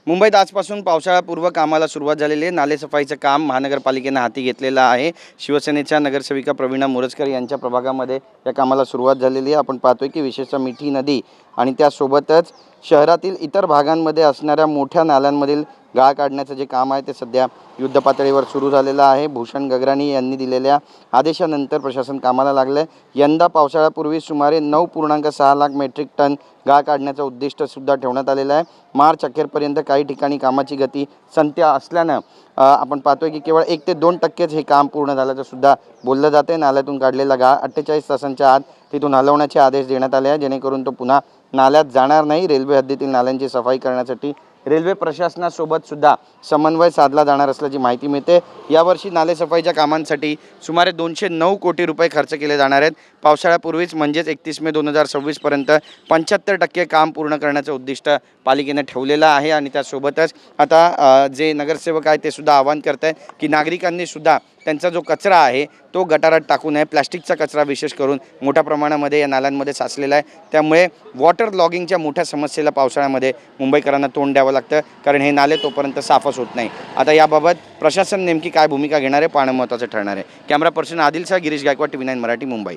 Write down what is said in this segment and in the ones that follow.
मुंबईत आजपासून पावसाळ्यापूर्व कामाला सुरुवात झालेली आहे। नालेसफाईचं काम महानगरपालिकेने हाती घेतलेलं आहे। शिवसेनेच्या नगरसेविका प्रवीणा मोरजकर यांच्या प्रभागामध्ये या कामाला सुरुवात झालेली आहे। आपण पाहतोय की विशेषतः मिठी नदी आणि त्यासोबतच शहरातील इतर भागांमध्ये असणाऱ्या मोठ्या नाल्यांमधील गाळ काढण्याचं जे काम आहे ते सध्या युद्धपातळीवर सुरू झालेलं आहे। भूषण गगराणी यांनी दिलेल्या आदेशानंतर प्रशासन कामाला लागले। यंदा पावसाळ्यापूर्वी सुमारे 9.6 लाख मेट्रिक टन गाळ काढण्याचं उद्दिष्ट सुद्धा ठेवण्यात आलेलं आहे। मार्च अखेरपर्यंत काही ठिकाणी कामाची गती संत्या असल्यानं आपण पाहतोय की केवळ 1 ते 2% हे काम पूर्ण झाल्याचं सुद्धा बोललं जाते। नाल्यातून काढलेला गाळ 48 तासांच्या आत तिथून हलवण्याचे आदेश देण्यात आले आहे, जेणेकरून तो पुन्हा नाल्यात जाणार नाही। रेल्वे हद्दीतील नाल्यांची सफाई करण्यासाठी रेल्वे प्रशासनासोबत सुद्धा समन्वय साधला जाणार असल्याची माहिती मिळते। यावर्षी नालेसफाईच्या कामांसाठी सुमारे 209 कोटी रुपये खर्च केले जाणार आहेत। पावसाळ्यापूर्वीच म्हणजेच 31 मे 2026 पर्यंत 75% काम पूर्ण करण्याचं उद्दिष्ट पालिकेने ठेवलेलं आहे। आणि त्यासोबतच आता जे नगरसेवक आहेत ते सुद्धा आवाहन करत आहेत की नागरिकांनी सुद्धा त्यांचा जो कचरा आहे तो गटारात टाकू नये। प्लास्टिकचा कचरा विशेष करून मोठ्या प्रमाणामध्ये या नाल्यांमध्ये साचलेला आहे, त्यामुळे वॉटर लॉगिंगच्या मोठ्या समस्येला पावसाळ्यामध्ये मुंबईकरांना तोंड द्यावं लागतं, कारण हे नाले तोपर्यंत साफच होत नाही। आता याबाबत प्रशासन नेमकी काय भूमिका घेणार आहे पाहणं महत्त्वाचं ठरणार आहे। कॅमेरा पर्सन आदिलसह गिरीश गायकवाड, TV9 मराठी, मुंबई।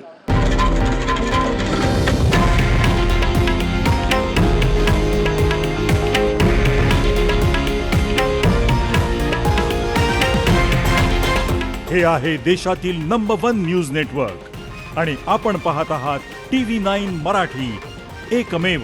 हे आहे देशातील नंबर 1 न्यूज नेटवर्क आणि आपण पाहत आहात TV9 मराठी, एकमेव।